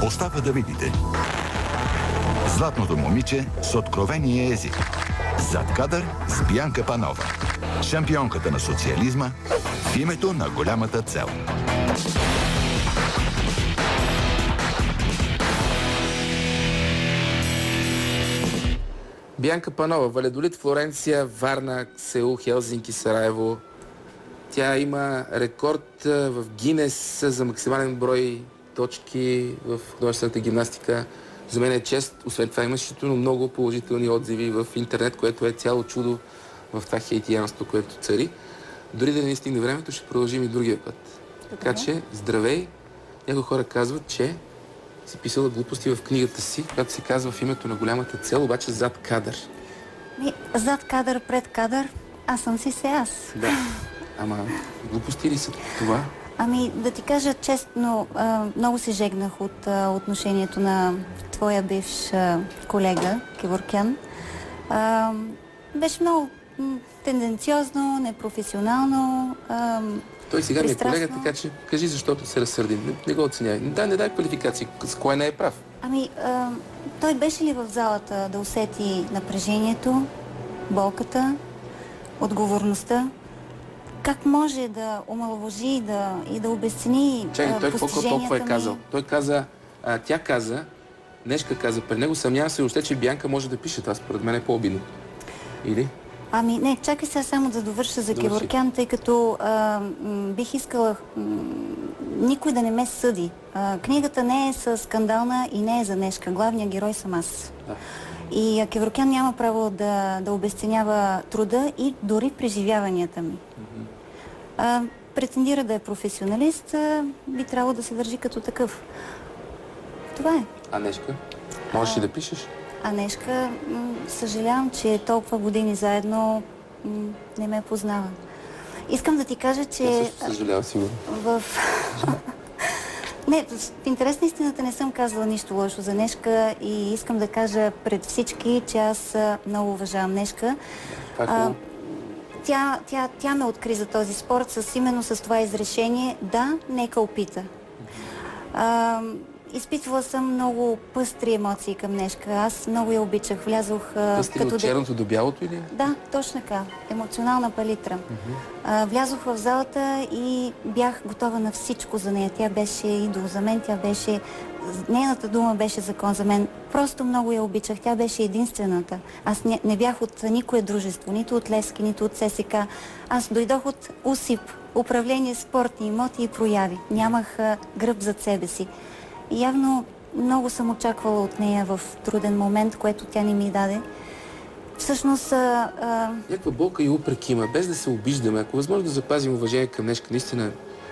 Остава да видите. Златното момиче с откровения език. Зад кадър с Бянка Панова. Шампионката на социализма в името на голямата цел. Бянка Панова, Валядолид, Флоренция, Варна, Сеул, Хелзинки, Сараево. Тя има рекорд в Гинес за максимален брой точки в художествената гимнастика. За мен е чест. Освен това има изключително много положителни отзиви в интернет, което е цяло чудо в това хейтиянство, което цари. Дори да не стигне времето, ще продължим и другия път. Така че, здравей! Някои хора казват, че си писала глупости в книгата си, която се казва в името на голямата цел, обаче зад кадър. Зад кадър, пред кадър, аз съм си се аз. Да. Ама глупости ли са това? Да ти кажа честно, много се жегнах от отношението на твоя бивш колега, Кеворкян. Беше много тенденциозно, непрофесионално, той сега пристрастно. ми е колега, така че кажи защото се разсърдим. Не го оценявай. Да, не дай квалификации. С кое не е прав? Той беше ли в залата да усети напрежението, болката, отговорността? Как може да омаловажи и да обесцени той толкова е ми? казал. Той каза, тя каза, Нешка каза пред него, съмнявам се още, че Бянка може да пише. Това според мен е по-обидно. Или? Не, чакай сега само да довърша за Кеворкян, тъй като бих искала никой да не ме съди. Книгата не е скандална и не е за Нешка. Главният герой съм аз. Да. И Кеворкян няма право да обесценява труда и дори преживяванията ми. Претендира да е професионалист, би трябвало да се държи като такъв. Това е. А Нешка? Можеш ли да пишеш? А Нешка, съжалявам, че толкова години заедно не ме познава. Искам да ти кажа, че... Я също съжалява, сигурно. Не, в интерес на истината не съм казала нищо лошо за Нешка и искам да кажа пред всички, че аз много уважавам Нешка. Тя ме откри за този спорт именно с това изрешение. Да, нека опита. Изпитвала съм много пъстри емоции към Нешка. Аз много я обичах. Влязох пъстри от черното до бялото или? Да, точно така. Емоционална палитра. Влязох в залата и бях готова на всичко за нея. Тя беше идол за мен, нейната дума беше закон за мен. Просто много я обичах. Тя беше единствената. Аз не бях от никое дружество, нито от Левски, нито от ССК. Аз дойдох от УСИП, управление спортни имоти и прояви. Нямах гръб зад себе си. И явно много съм очаквала от нея в труден момент, което тя не ми даде. Всъщност... Някаква болка и упрек има, без да се обиждаме. Ако възможно да запазим уважение към Нешка, наистина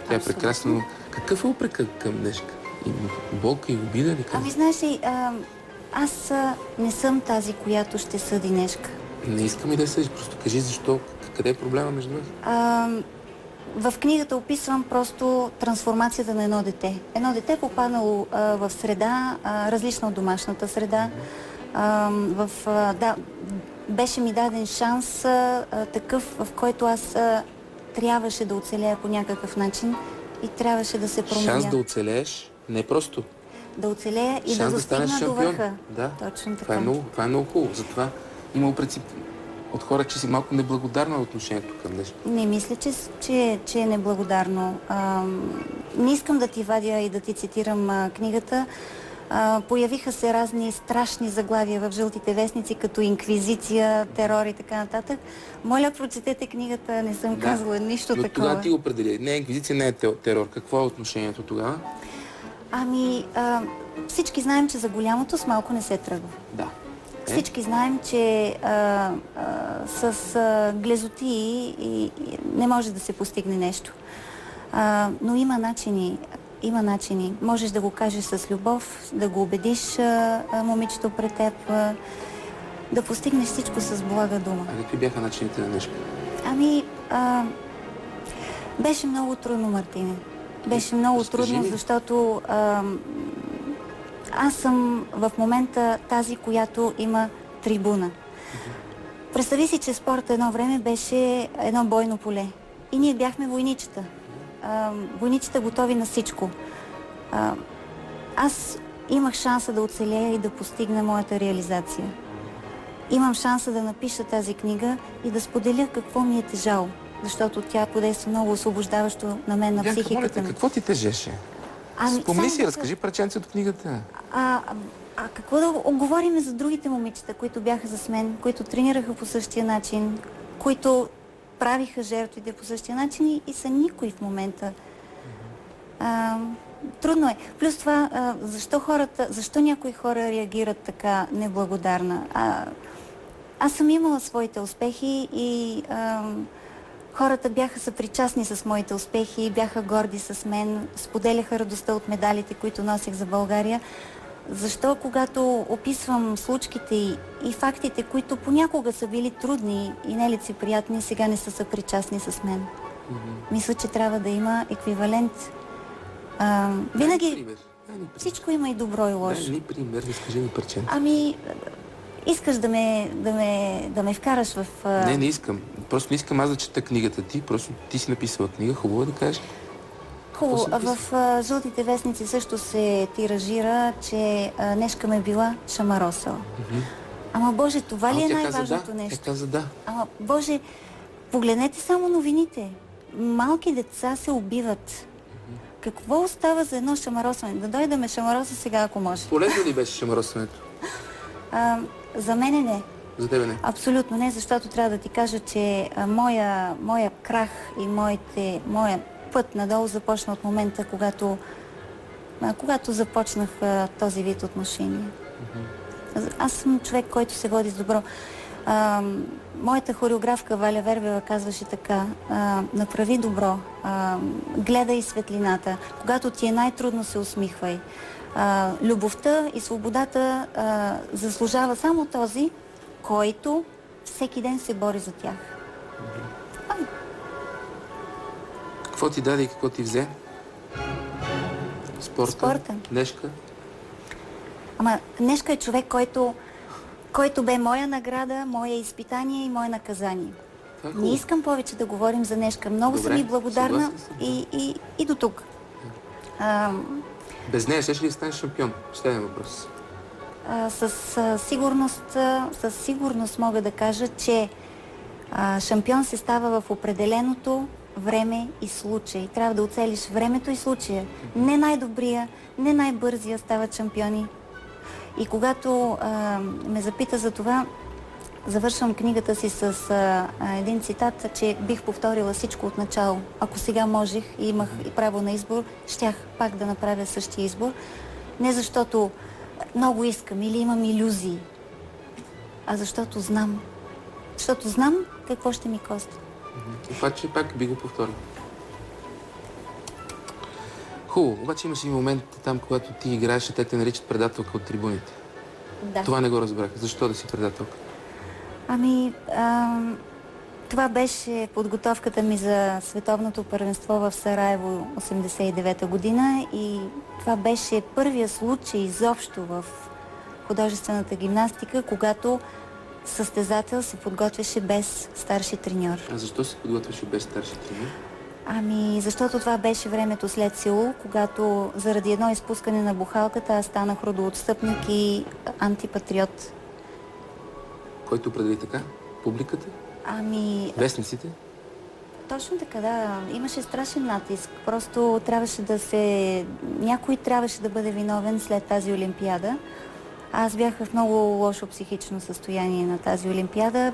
тя е прекрасна, но какъв е упрекът към Нешка? Болка и обида ли? Знаеш ли, аз не съм тази, която ще съди Нешка. Не искам и да съдиш, просто кажи защо, къде е проблема между нас? В книгата описвам просто трансформацията на едно дете. Едно дете попаднало в среда, различна от домашната среда. Беше ми даден шанс такъв, в който аз трябваше да оцелея по някакъв начин и трябваше да се променя. Шанс да оцелееш? Не просто. Да оцелея и да достигна до върха. Да, точно така. Това е много хубаво. Затова има упреци от хора, че си малко неблагодарно е отношението към Нешка. Не мисля, че е неблагодарно. Не искам да ти вадя и да ти цитирам книгата. Появиха се разни страшни заглавия в жълтите вестници, като инквизиция, терор и така нататък. Моля, прочетете книгата, не съм казала нищо такова. Но тогава ти определи. Не е инквизиция, не е терор. Какво е отношението тогава? Всички знаем, че за голямото с малко не се тръгва. Да. Всички знаем, че с глезоти не може да се постигне нещо. Но има начини. Има начини. Можеш да го кажеш с любов, да го убедиш момичето пред теб, да постигнеш всичко с блага дума. А какви бяха начините на Нешка? Беше много трудно, Мартине. Беше много трудно, защото аз съм в момента тази, която има трибуна. Представи си, че спорта едно време беше едно бойно поле. И ние бяхме войничета. Войничета готови на всичко. Аз имах шанса да оцелея и да постигна моята реализация. Имам шанса да напиша тази книга и да споделя какво ми е тежало, защото тя подейства много освобождаващо на мен, на Бянка, моля психиката те, ми. какво ти тежеше? Спомни само си, разкажи парченце от книгата. Какво да говорим за другите момичета, които бяха с мен, които тренираха по същия начин, които правиха жертвите по същия начин и са никой в момента. Трудно е. Плюс това, защо някои хора реагират така неблагодарна? Аз съм имала своите успехи и хората бяха съпричастни с моите успехи, бяха горди с мен, споделяха радостта от медалите, които носих за България. Защо, когато описвам случките и фактите, които понякога са били трудни и нелицеприятни, сега не са съпричастни с мен? Мисля, че трябва да има еквивалент. Винаги всичко има и добро и лошо. Дай ни пример, разкажи ни парченце. Искаш да ме вкараш в... Не искам. Просто не искам аз да чета книгата ти. Просто ти си написала книга. Хубаво да кажеш. Хубаво. В жълтите вестници също се тиражира, че Нешка ме била шамаросала. Ама Боже, това ли е най-важното нещо? Тя каза да. Ама Боже, погледнете само новините. Малки деца се убиват. Какво остава за едно шамаросване? Да дойде да ме шамароса сега, ако може. Полезно ли беше шамаросването? За мене не. За тебе не? Абсолютно не, защото трябва да ти кажа, че моя крах и моя път надолу започна от момента, когато започнах този вид отношения. Аз съм човек, който се води с добро. Моята хореографка Валя Вербева казваше така: направи добро, гледай светлината, когато ти е най-трудно, се усмихвай. Любовта и свободата заслужава само този, който всеки ден се бори за тях. Какво ти даде и какво ти взе? Спорта? Нешка? Нешка е човек, който бе моя награда, мое изпитание и мое наказание. Не искам повече да говорим за Нешка. Много съм и благодарна и до тук. Без нея ще ли станеш шампион? Следен въпрос. Със сигурност мога да кажа, че шампион се става в определеното време и случай. Трябва да оцелиш времето и случая. Не най-добрия, не най-бързия стават шампиони. И когато ме запита за това, завършвам книгата си с един цитат, че бих повторила всичко от начало. Ако сега можех и имах и право на избор, щях пак да направя същия избор. Не защото много искам или имам илюзии, а защото знам. Защото знам какво ще ми коства. Обаче пак би го повторил. Хубаво, обаче имаше и момент там, когато ти играеш, те те наричат предателка от трибуните. Да. Това не го разбрах. Защо да си предателка? Това беше подготовката ми за световното първенство в Сараево 89-та година и това беше първия случай изобщо в художествената гимнастика, когато състезател се подготвяше без старши треньор. А защо се подготвяше без старши треньор? Защото това беше времето след Сеул, когато заради едно изпускане на бухалката аз станах родоотстъпник и антипатриот. Който определи така? Публиката? Вестниците? Точно така, да. Имаше страшен натиск. Просто някой трябваше да бъде виновен след тази олимпиада. Аз бях в много лошо психично състояние на тази олимпиада.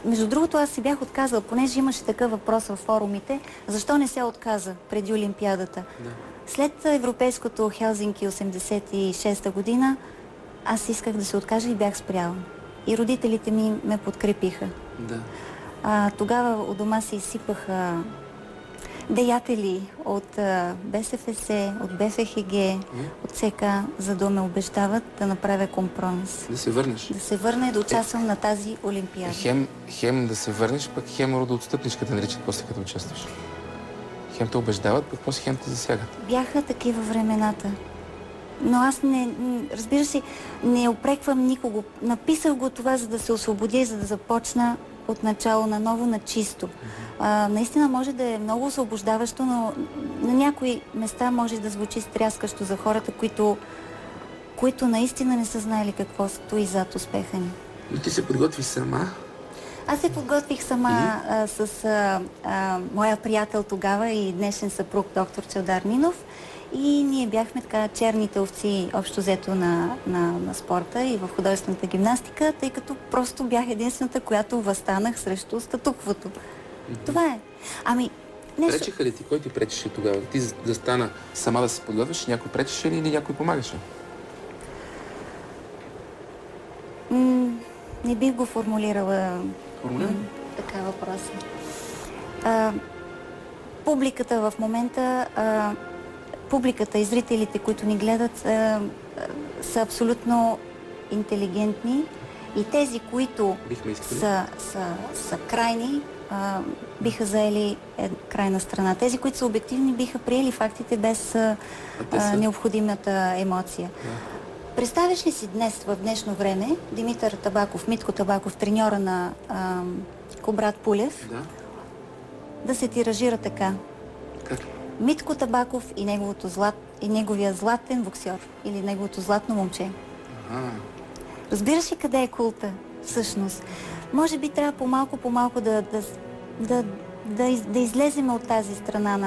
Между другото, аз се бях отказала, понеже имаше такъв въпрос във форумите, защо не се отказа преди олимпиадата. Да. След европейското Хелзинки 86-та година, аз исках да се откажа и бях спряла. И родителите ми ме подкрепиха. Да. Тогава у дома се изсипаха деятели от БСФС, от БФХГ, от ЦК, за да ме убеждават да направя компромис. Да се върнеш? Да се върна и да участвам на тази олимпиада. Хем да се върнеш, пък хем родоотстъпничка да наричат после като участваш. Хем те убеждават, пък после хем те засягат. Бяха такива времената. Но аз разбира се, не упреквам никого. Написах го това, за да се освободя и за да започна от начало на ново, на чисто. Наистина може да е много освобождаващо, но на някои места може да звучи стряскащо за хората, които които наистина не са знаели какво стои зад успеха ни. Но ти се подготви сама. Аз се подготвих сама с моя приятел тогава и днешен съпруг доктор Чавдар Нинов, и ние бяхме така черните овци общо взето на спорта и в художествената гимнастика, тъй като просто бях единствената, която възстанах срещу статуквото. Това е. Ами, нещо... Пречеха ли ти? Кой ти пречеше тогава? Ти да стана сама да се подготвиш, някой пречеше ли или някой помагаше? Не бих го формулирала така въпроса. Публиката в момента, публиката и зрителите, които ни гледат, са абсолютно интелигентни, и тези, които са крайни, биха заели крайна страна. Тези, които са обективни, биха приели фактите без необходимата емоция. Представяш ли си днес, в днешно време, Димитър Табаков, Митко Табаков, треньора на Кобрат Пулев, да се тиражира така? Как? Митко Табаков и неговия златен боксер, или неговото златно момче. Разбираш ли къде е култа, всъщност? Може би трябва по-малко да излезем от тази страна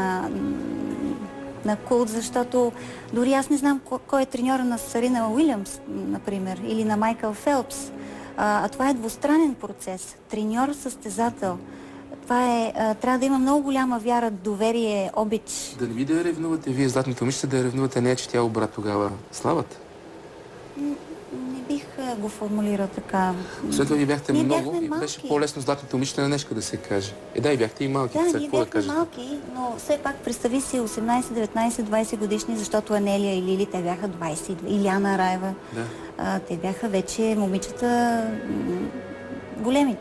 на култ, защото дори аз не знам кой е треньора на Сарина Уилямс, например, или на Майкъл Фелпс. А това е двустранен процес. Треньор-състезател. Това е, трябва да има много голяма вяра, доверие, обич. Да не ви да я ревнувате вие, златните момичета, да я ревнувате нея, че тя обра тогава славата? Не бих го формулирал така. След това ви бяхте ние много бяхме и беше малки. по-лесно златните момичета на днешка да се каже. Да, и бяхте и малки. Да, ние бяхме малки, но все пак представи си 18, 19, 20 годишни, защото Анелия и Лили, те бяха 20, Иляна Раева. Да. Те бяха вече момичета големи.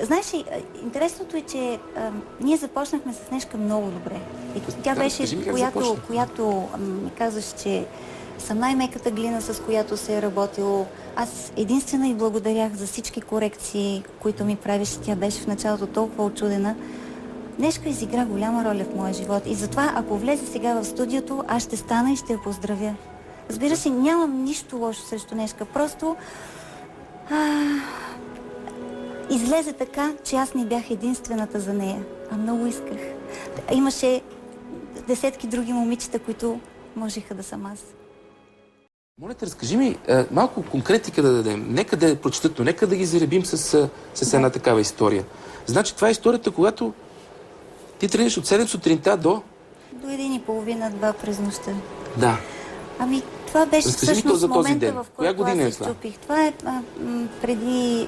Знаеш ли, интересното е, че ние започнахме с Нешка много добре. И тя беше, която ми казваш, че съм най-меката глина, с която се е работило. Аз единствена и благодарях за всички корекции, които ми правеше. Тя беше в началото толкова очудена. Нешка изигра голяма роля в моя живот. И затова, ако влезе сега в студиото, аз ще стана и ще я поздравя. Разбира се, нямам нищо лошо срещу Нешка. Просто излезе така, че аз не бях единствената за нея. А много исках. Имаше десетки други момичета, които можеха да съм аз. Моля те, разкажи ми малко конкретика да дадем. Нека да я прочетат, но нека да ги заребим с една такава история. Значи това е историята, когато ти тренираш от 7 сутринта до 1:30, 2 през нощта. Да. Ами, това беше всъщност момента, в който аз се това? изчупих. Това е преди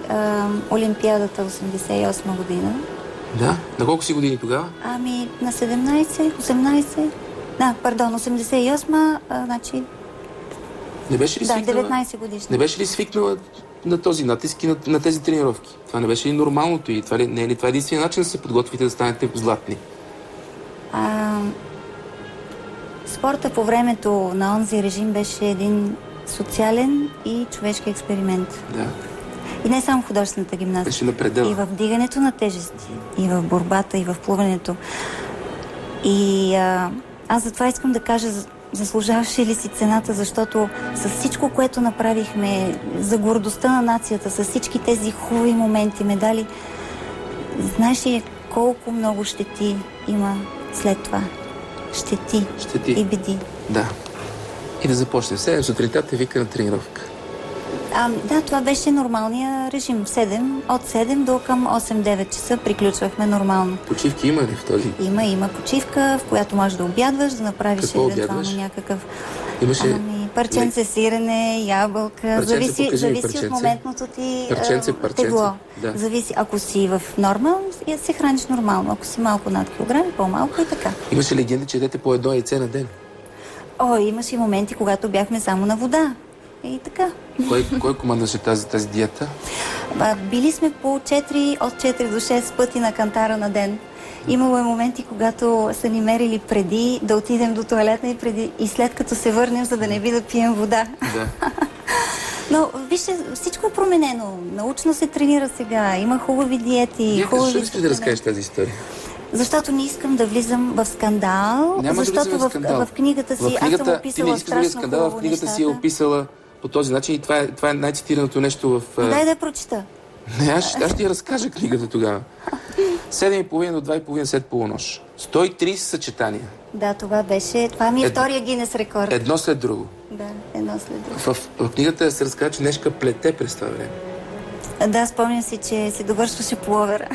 Олимпиадата 88 година. Да? На колко си години тогава? Ами, на 17, 18... Да, пардон, 88, значи... Не беше ли Да, свикнала? 19 годишна. Не беше ли свикнала на този натиск и на тези тренировки? Това не беше ли нормалното и това не е ли това единствения начин да се подготвите да станете златни? Спорта по времето на онзи режим беше един социален и човешки експеримент. Да. И не само в художествената гимнастика. Беше на предела. И в вдигането на тежести, и в борбата, и в плуването. И аз затова искам да кажа, заслужаваше ли си цената, защото с всичко, което направихме за гордостта на нацията, с всички тези хубави моменти, медали, знаеш ли колко много щети има след това? Щети и беди. Да. И да започнем. 7 сутринта те вика на тренировка. Да, това беше нормалния режим. От 7 до към 8-9 часа приключвахме нормално. Почивки има ли в този? Има почивка, в която можеш да обядваш, да направиш какво евентуално обядваш? някакъв... Имаше... парченце сирене, ябълка. Зависи от моментното ти тегло. Да. Зависи, ако си в норма, се храниш нормално. Ако си малко над килограми, по-малко и така. Имаше легенда, че ядете по едно яйце на ден? Имаше и моменти, когато бяхме само на вода. И така. Кой командваше тази диета? Били сме по 4, от 4 до 6 пъти на кантара на ден. Имало е моменти, когато са ни мерили преди да отидем до тоалетна и след като се върнем, за да не би да пием вода. Да. Но вижте, всичко е променено. Научно се тренира сега. Има хубави диети. Защо искаш да разкажеш тази история? Защото не искам да влизам в скандал, Няма да защото влизаме в скандал. в книгата си В книгата, аз съм ти не описала искаш да влизаш в страшно скандал, в хубаво книгата си е нещата. описала по този начин и това е най-цитираното нещо в... Дай да я прочита. Не, аз ще я разкажа книгата тогава. 7:30 до 2:30 след полунощ. 130 съчетания. Да, това ми е втория Гинес рекорд. Едно след друго. Да, едно след друго. В книгата се разказва, че Нешка плете през това време. Да, спомням си, че се довършваше пловера.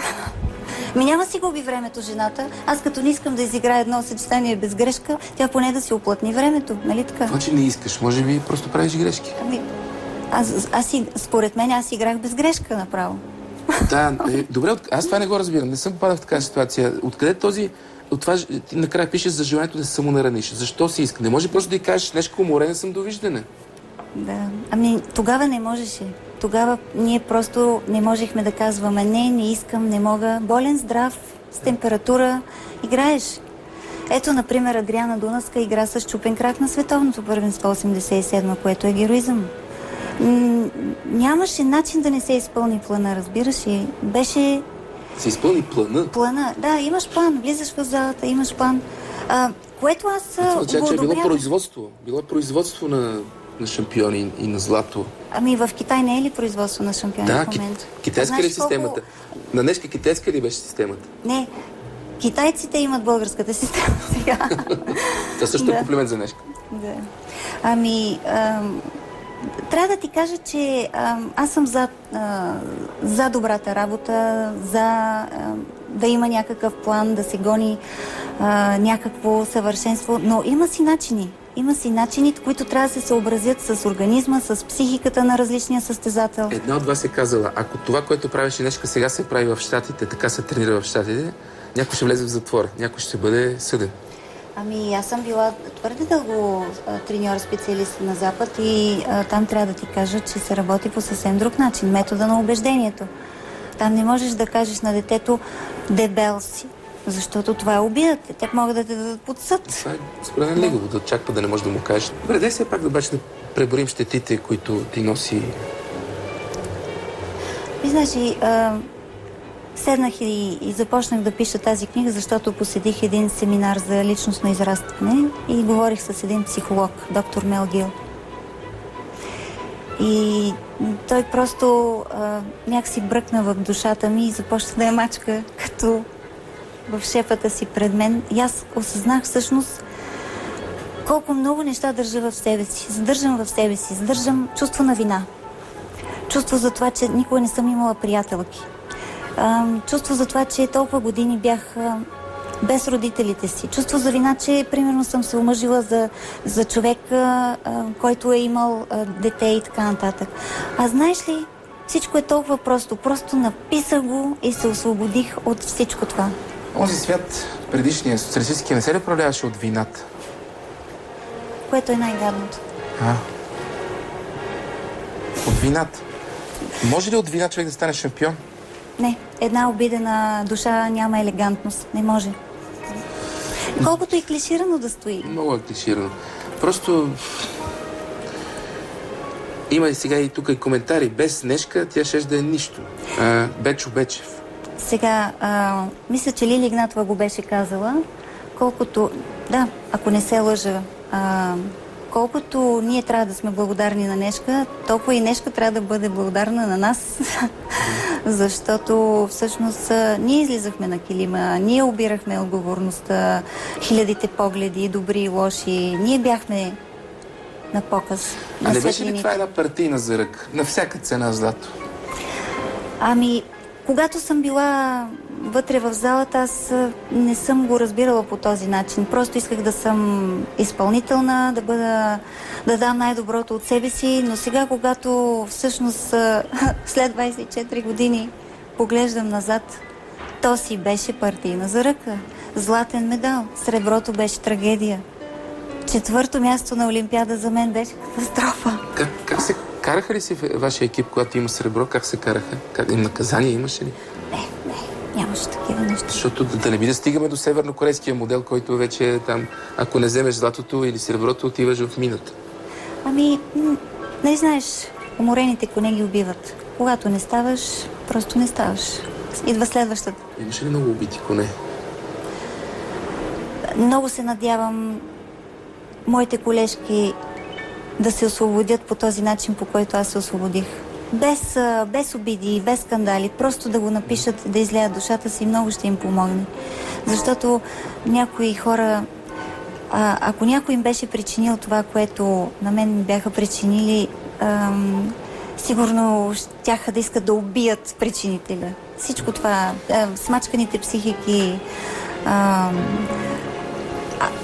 Няма си губи времето жената. Аз като не искам да изиграя едно съчетание без грешка, тя поне да си оплътни времето, нали така? Това, че не искаш, може би просто правиш грешки. Според мен аз играх без грешка направо. Да, добре, аз това не го разбирам. Не съм попадал в такава ситуация. Откъде от това ти накрая пишеш за желанието да се самонараниш? Защо си иска? Не може просто да й кажеш нещо, уморена съм, довиждане. Да. Тогава не можеше. Тогава ние просто не можехме да казваме не искам, не мога. Болен, здрав, с температура, играеш. Ето, например, Адриана Дунавска игра с чупен крак на световното първенство 87, което е героизъм. Нямаше начин да не се изпълни плана, разбираш ли? Беше... Се изпълни плана? Плана, да, имаш план, влизаш в залата, имаш план. Което аз това означава, че е било одобрявам. производство. Било е производство на шампиони и на злато. В Китай не е ли производство на шампиони Да, в момента? китайска ли е системата? На Нешка китайска ли беше системата? Не, китайците имат българската система сега. Това също е комплимент за Нешка. Да. Трябва да ти кажа, че аз съм за добрата работа, да има някакъв план, да се гони някакво съвършенство, но има си начини. Има си начини, които трябва да се съобразят с организма, с психиката на различния състезател. Една от вас е казала, ако това, което правеше Нешка, сега се прави в Щатите, така се тренира в Щатите, някой ще влезе в затвора, някой ще бъде съден. Аз съм била твърде дълго треньор-специалист на Запад и там трябва да ти кажа, че се работи по съвсем друг начин. Метода на убеждението. Там не можеш да кажеш на детето дебел си, защото това е обидата. Те могат да те дадат под съд. Това е според мен лигово, да очаква да не можеш да му кажеш. Добре, дай се пак да да преборим щетите, които ти носи. И знаеш, седнах и започнах да пиша тази книга, защото посетих един семинар за личностно израстване и говорих с един психолог, доктор Мел Гил. И той просто някакси бръкна в душата ми и започна да я мачка като в шепата си пред мен. И аз осъзнах всъщност колко много неща държа в себе си. Задържам в себе си. Задържам чувство на вина. Чувство за това, че никога не съм имала приятелки. Чувство за това, че толкова години бях без родителите си. Чувство за вина, че примерно съм се омъжила за човек, който е имал дете и така нататък. А знаеш ли, всичко е толкова просто. Просто написах го и се освободих от всичко това. Онзи свят, предишния социалистически, не се ли управляваше от вината? Което е най-гадното. От вината? Може ли от вина човек да стане шампион? Не, една обидена душа няма елегантност. Не може. Колкото и клиширано да стои. Много е клиширано. Просто има и сега и тук и коментари. Без Нешка тя щеше да е нищо. Бечо Бечев. Сега, мисля, че Лили Игнатова го беше казала. Колкото, да, ако не се лъжа, колкото ние трябва да сме благодарни на Нешка, толкова и Нешка трябва да бъде благодарна на нас. Защото всъщност ние излизахме на килима, ние обирахме отговорността, хилядите погледи, добри и лоши. Ние бяхме на показ. А не беше ли това една партийна заръка? На всяка цена злато? Когато съм била вътре в залата, аз не съм го разбирала по този начин. Просто исках да съм изпълнителна, да дам най-доброто от себе си, но сега, когато всъщност след 24 години поглеждам назад, то си беше партийна заръка. Златен медал, среброто беше трагедия. 4-то място на Олимпиада за мен беше катастрофа. Как се караха ли си вашия екип, когато има сребро? Как се караха? Наказание имаше ли? Не, нямаше такива неща. Защото да не би да стигаме до севернокорейския модел, който вече е там, ако не вземеш златото или среброто, отиваш в мината. Не знаеш, уморените коне ги убиват. Когато не ставаш, просто не ставаш. Идва следващата. Имаше ли много убити коне? Много се надявам моите колежки да се освободят по този начин, по който аз се освободих. Без обиди, без скандали, просто да го напишат, да излеят душата си, много ще им помогне. Защото някои хора, ако някой им беше причинил това, което на мен ми бяха причинили, сигурно щяха да искат да убият причинителя. Всичко това, смачканите психики,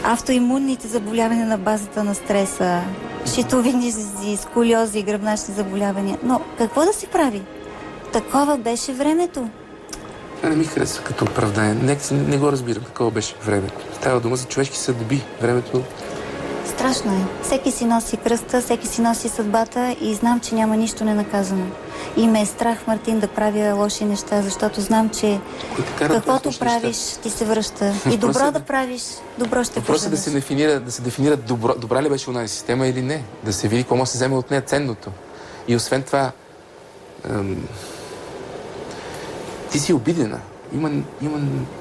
автоимунните заболявания на базата на стреса, щитовидни дизи, сколиози, гръбначни заболявания. Но какво да се прави? Такова беше времето. Това не ми харесва като оправдание. Не го разбирам. Такова беше времето. Става дума за човешки съдби. Времето... Страшно е. Всеки си носи кръста, всеки си носи съдбата и знам, че няма нищо ненаказано. И ме е страх, Мартин, да правя лоши неща, защото знам, че каквото правиш, ти се връща. И добро да правиш, добро ще пожелаш. Въпросът е да се дефинира добра ли беше онази система или не. Да се види какво може да се вземе от нея ценното. И освен това, ти си обидена. Има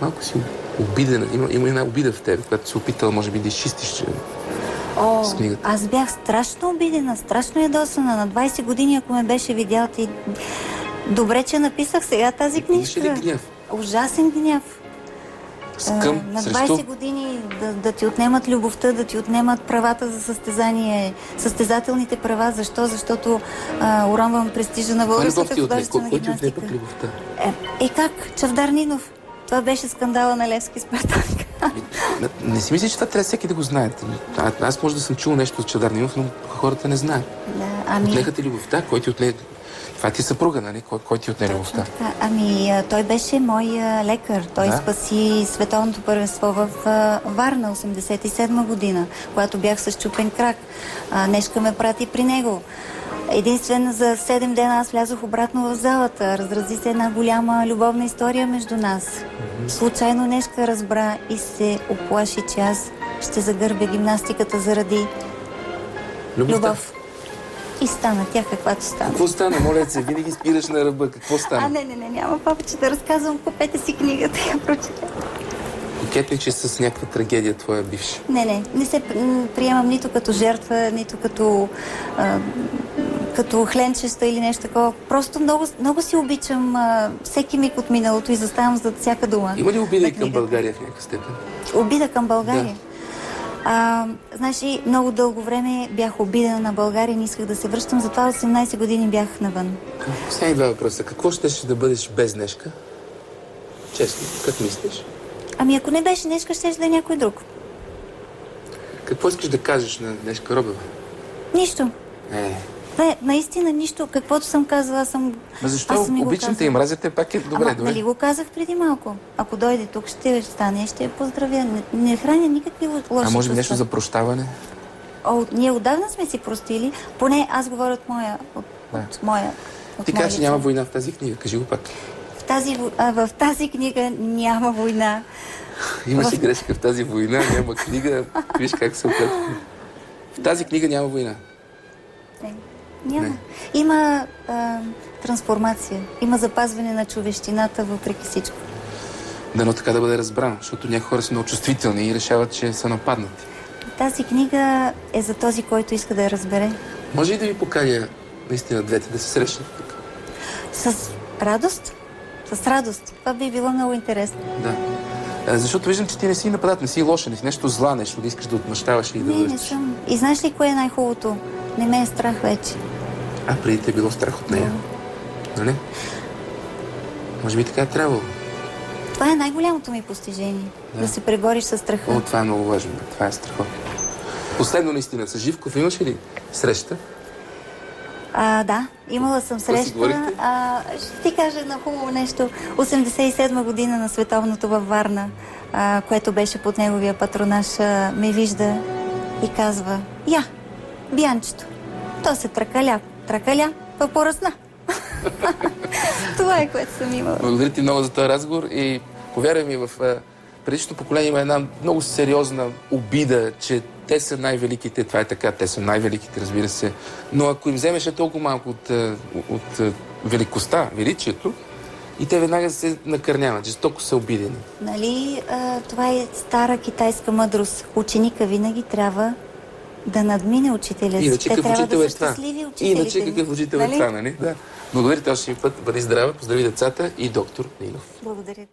малко си обидена. Има една обида в теб, която се опитала, може би, да изчистиш с книгата. Аз бях страшно обидена, страшно ядосана. На 20 години, ако ме беше видял, ти... Добре, че написах сега тази книжка. Имаш ли гняв? Ужасен гняв. Скъм, на 20 срещу... години да ти отнемат любовта, да ти отнемат правата за състезание, състезателните права. Защо? Защото уронвам престижа на българската художествена гимнастика. Кой ти любовта? Как? Чавдар Нинов. Това беше скандала на Левски Спартак. Не си мисля, че това трябва всеки да го знаете. Аз може да съм чул нещо от Чавдар Нинов, но хората не знаят. Да, Отнеха ти любовта? Кой ти отне... Това ти е съпруга, нали? Кой ти отне любовта? Той беше мой лекар. Той спаси световното първенство в Варна, 87 година, когато бях с чупен крак. Нешка ме прати при него. Единствено за 7 дена аз влязох обратно в залата. Разрази се една голяма любовна история между нас. Случайно Нешка разбра и се оплаши, че аз ще загърбя гимнастиката заради любов. И стана тя каквато стана. Какво стана? Моля се, винаги спираш на ръба. Какво стана? Не, няма повече да разказвам. Купете си книгата, я прочете. Кокетни, че с някаква трагедия твоя бивша. Не се приемам нито като жертва, нито като хленчеста или нещо такова. Просто много си обичам всеки миг от миналото и заставам зад всяка дума. Има ли обида и към България в някакъв степен? Обида към България? Да. Знаеш ли, много дълго време бях обидена на България, не исках да се връщам, затова 18 години бях навън. Последни два въпроса. Какво щеш да бъдеш без Нешка? Честно, как мислиш? Ако не беше Нешка, щеше да е някой друг. Какво искаш да кажеш на Нешка Робева? Нищо. Наистина нищо. Каквото съм казала, аз съм... Защо обичам те и мразите, пак е добре. Нали го казах преди малко? Ако дойде тук, ще стане, ще я поздравя. Не храня никакви лоши чувства. Може би нещо за прощаване? Ние отдавна сме си простили. Поне аз говоря от моя... Ти казваш, че няма война в тази книга. Кажи го пак. В тази книга няма война. Имаше грешка в тази война, няма книга. Виж как се оказва. В тази книга няма война. Няма. Има трансформация. Има запазване на човещината въпреки всичко. Дано така да бъде разбрано, защото някои хора са много чувствителни и решават, че са нападнати. Тази книга е за този, който иска да я разбере. Може и да ви поканя наистина двете да се срещнат тук? С радост? С радост. Това би било много интересно. Да. Защото виждам, че ти не си нападат, не си лоша, не си нещо зла, нещо да искаш да отмъщаваш и да връщаш. Не съм. И знаеш ли кое е най-хубавото? Не ме е страх вече. Преди те е било страх от нея. Нали? Може би така е трябвало. Това е най-голямото ми постижение. Да се пребориш със страха. Това е много важно. Това е страхотно. Последно наистина, с Живков имаш ли среща? Да, имала съм среща. Ще ти кажа едно хубаво нещо. 87 година на световното във Варна, което беше под неговия патронаж, ме вижда и казва: Бианчето, то се тракаля, поръсна. Това е, което съм имала. Благодаря ти много за този разговор и повярвай ми, в предишното поколение има една много сериозна обида, че те са най-великите. Това е така, те са най-великите, разбира се. Но ако им вземеше толкова малко от великостта, величието, и те веднага се накърняват, жестоко са обидени. Нали, това е стара китайска мъдрост. Ученика винаги трябва да надмине учителя си. Иначе Те какъв трябва учител да е са това? щастливи учителите. Иначе какъв учител е това, нали? Да. Благодаря ти още един път. Бъди здрава. Поздрави децата и доктор Нинов. Благодаря.